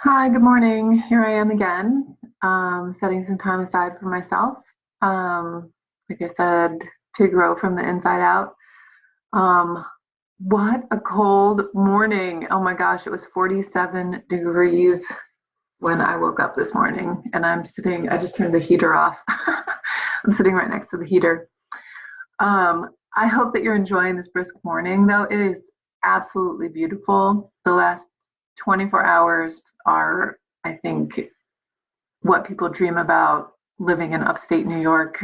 Hi, good morning. Here I am again, setting some time aside for myself. Um, like I said, to grow from the inside out. Um, what a cold morning. Oh my gosh, it was 47 degrees when I woke up this morning, and I just turned the heater off. I'm sitting right next to the heater. I hope that you're enjoying this brisk morning, though. It is absolutely beautiful. The last 24 hours are, I think, what people dream about living in upstate New York,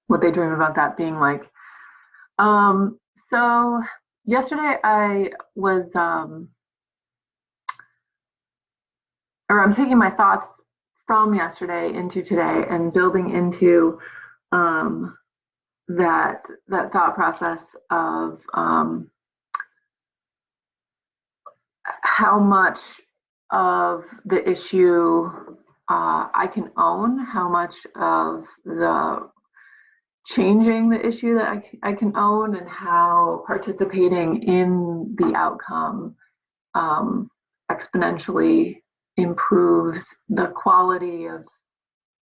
what they dream about that being like. So yesterday I was, or I'm taking my thoughts from yesterday into today and building into um, that thought process of how much of the issue I can own, how much of the changing the issue that I can own, and how participating in the outcome um, exponentially improves the quality of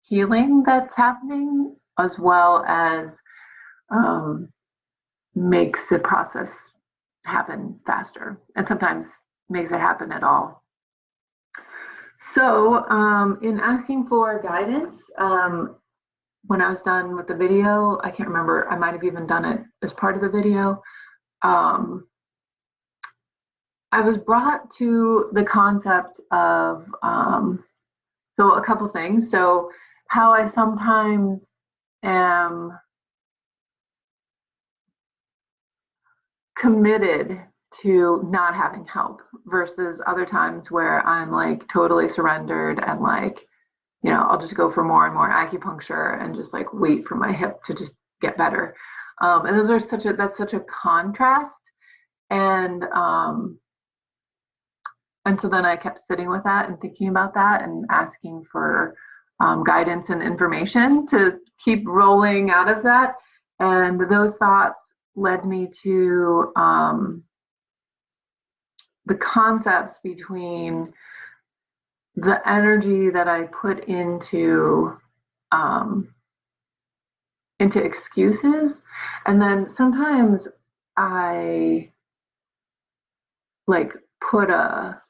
healing that's happening, as well as um, makes the process happen faster, and sometimes makes it happen at all. So, in asking for guidance, when I was done with the video, I can't remember, I might have even done it as part of the video. Um, I was brought to the concept of, so a couple things. So, how I sometimes am committed to not having help versus other times where I'm like totally surrendered and like, I'll just go for more and more acupuncture and just like wait for my hip to just get better. And that's such a contrast. And so then I kept sitting with that and thinking about that and asking for guidance and information to keep rolling out of that. And those thoughts led me to the concepts between the energy that I put into excuses, and then sometimes I like put a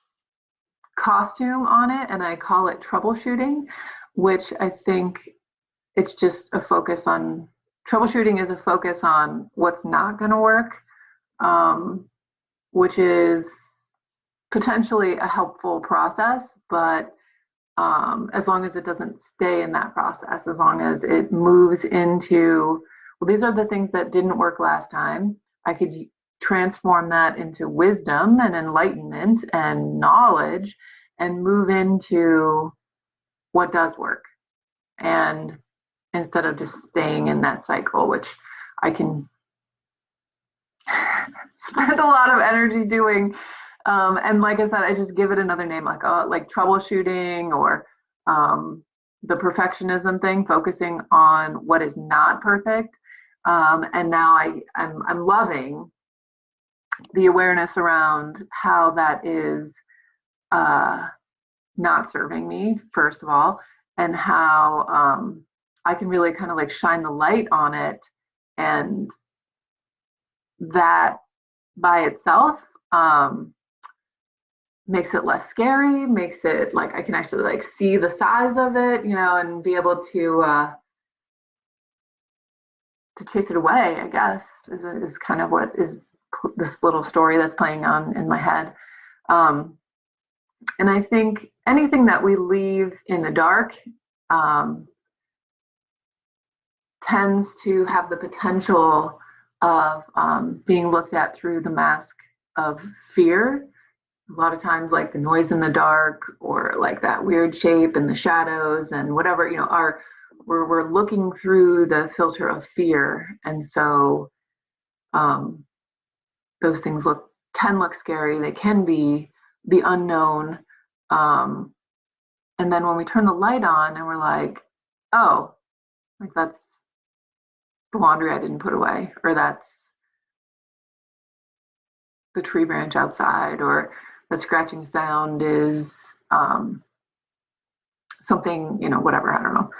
costume on it and I call it troubleshooting, which I think it's just a focus on troubleshooting is a focus on what's not going to work, um, which is potentially a helpful process, but as long as it doesn't stay in that process, as long as it moves into, well, these are the things that didn't work last time. I could transform that into wisdom and enlightenment and knowledge and move into what does work. And instead of just staying in that cycle, which I can spend a lot of energy doing. And like I said, I just give it another name, like troubleshooting or the perfectionism thing, focusing on what is not perfect. And now I'm loving the awareness around how that is not serving me, first of all, and how I can really kind of like shine the light on it, and that by itself makes it less scary, makes it like I can actually like see the size of it, and be able to chase it away, I guess, is kind of what is this little story that's playing on in my head. And I think anything that we leave in the dark tends to have the potential of being looked at through the mask of fear. A lot of times, like the noise in the dark or like that weird shape in the shadows and whatever, we're looking through the filter of fear. And so those things can look scary. They can be the unknown. And then when we turn the light on and we're like, oh, like that's the laundry I didn't put away, or that's the tree branch outside, or that scratching sound is something, whatever, I don't know.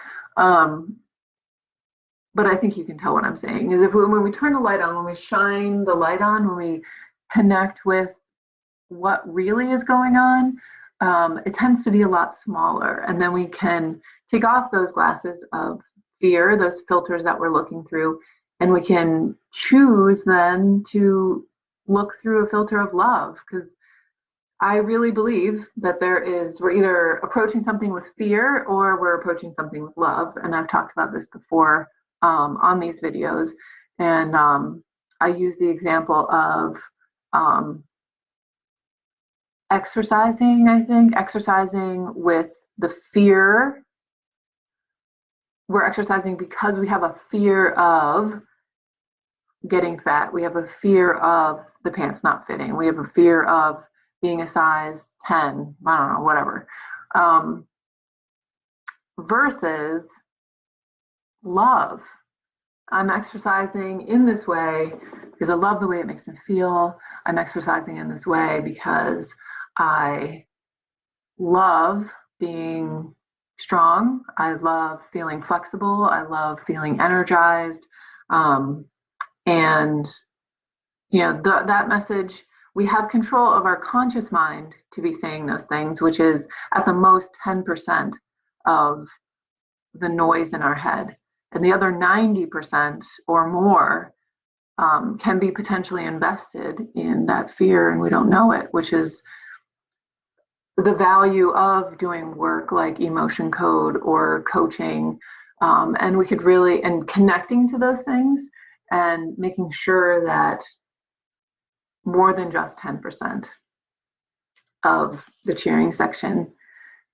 But I think you can tell what I'm saying is when we turn the light on, when we shine the light on, when we connect with what really is going on, it tends to be a lot smaller. And then we can take off those glasses of fear, those filters that we're looking through, and we can choose then to look through a filter of love. Because I really believe that we're either approaching something with fear or we're approaching something with love. And I've talked about this before on these videos. And I use the example of exercising, I think, exercising with the fear. We're exercising because we have a fear of getting fat. We have a fear of the pants not fitting. We have a fear of being a size 10, I don't know, whatever. Versus love. I'm exercising in this way because I love the way it makes me feel. I'm exercising in this way because I love being strong. I love feeling flexible. I love feeling energized. And, that message, we have control of our conscious mind to be saying those things, which is at the most 10% of the noise in our head. And the other 90% or more can be potentially invested in that fear, and we don't know it, which is the value of doing work like emotion code or coaching. And we could really, and connecting to those things and making sure that more than just 10% of the cheering section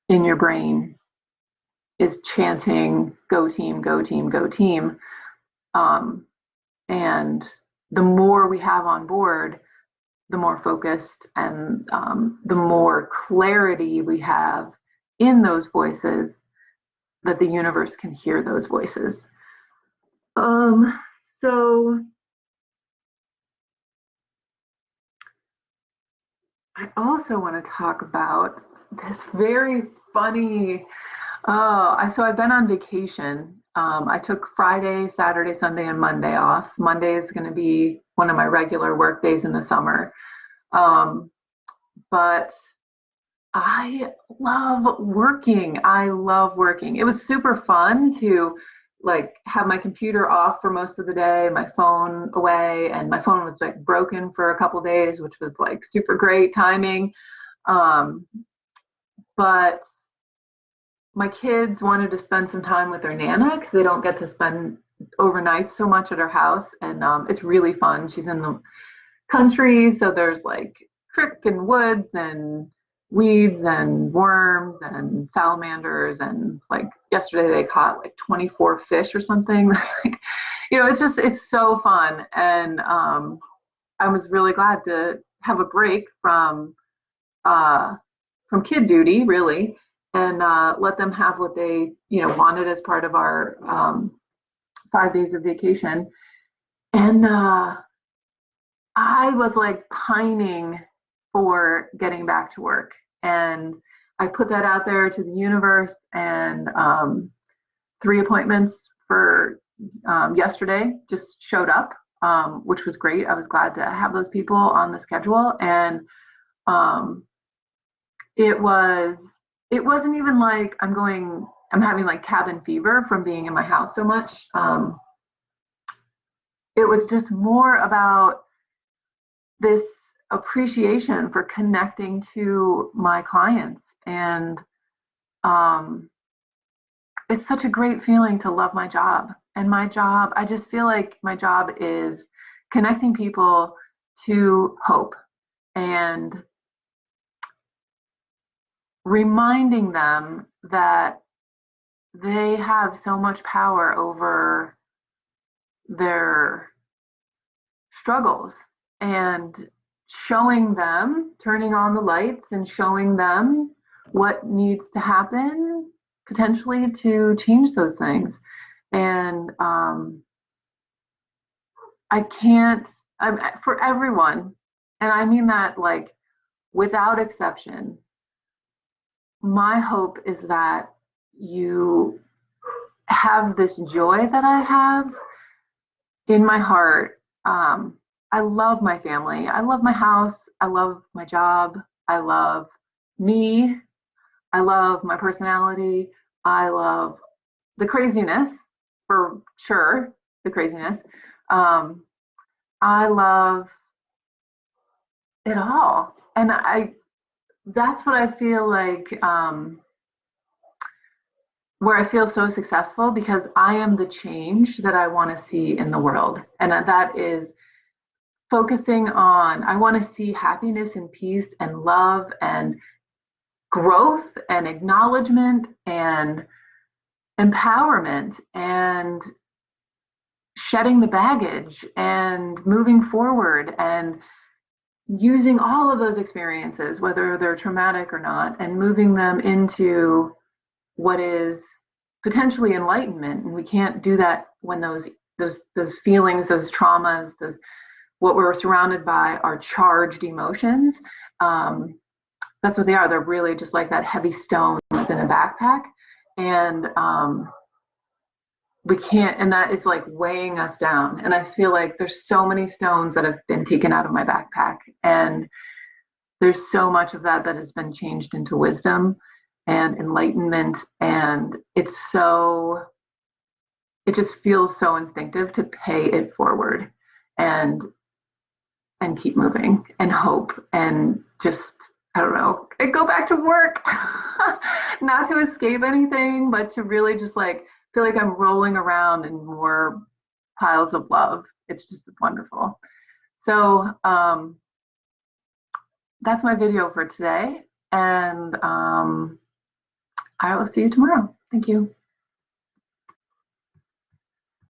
in your brain is chanting, go team, go team, go team. And the more we have on board, the more focused and the more clarity we have in those voices, that the universe can hear those voices. So I also want to talk about this very funny. So I've been on vacation. I took Friday, Saturday, Sunday, and Monday off. Monday is going to be one of my regular work days in the summer. But I love working. I love working. It was super fun to have my computer off for most of the day, my phone away, and my phone was broken for a couple days, which was super great timing. But my kids wanted to spend some time with their Nana because they don't get to spend overnight so much at her house, and it's really fun. She's in the country, so there's creek and woods and weeds and worms and salamanders, and yesterday they caught 24 fish or something. It's so fun. And I was really glad to have a break from kid duty, really, and let them have what they wanted as part of our 5 days of vacation. And I was pining for getting back to work. And I put that out there to the universe, and 3 appointments for yesterday just showed up, which was great. I was glad to have those people on the schedule. And it wasn't even I'm having cabin fever from being in my house so much. It was just more about this appreciation for connecting to my clients. And it's such a great feeling to love my job. And my job, I just feel like my job is connecting people to hope and reminding them that they have so much power over their struggles, and showing them, turning on the lights and showing them what needs to happen potentially to change those things. And for everyone, and I mean that without exception, my hope is that you have this joy that I have in my heart. I love my family. I love my house. I love my job. I love me. I love my personality. I love the craziness, for sure, the craziness. I love it all. And that's what I feel like, where I feel so successful, because I am the change that I want to see in the world. And that is focusing on, I want to see happiness and peace and love and growth and acknowledgement and empowerment and shedding the baggage and moving forward and using all of those experiences, whether they're traumatic or not, and moving them into what is potentially enlightenment. And we can't do that when those feelings, those traumas, those what we're surrounded by are charged emotions. That's what they are. They're really just like that heavy stone that's in a backpack, and we can't. And that is like weighing us down. And I feel like there's so many stones that have been taken out of my backpack, and there's so much of that that has been changed into wisdom and enlightenment, and it just feels so instinctive to pay it forward and keep moving and hope and just, I don't know, go back to work. Not to escape anything, but to really just like feel like I'm rolling around in more piles of love. It's just wonderful. So that's my video for today, and I will see you tomorrow. Thank you.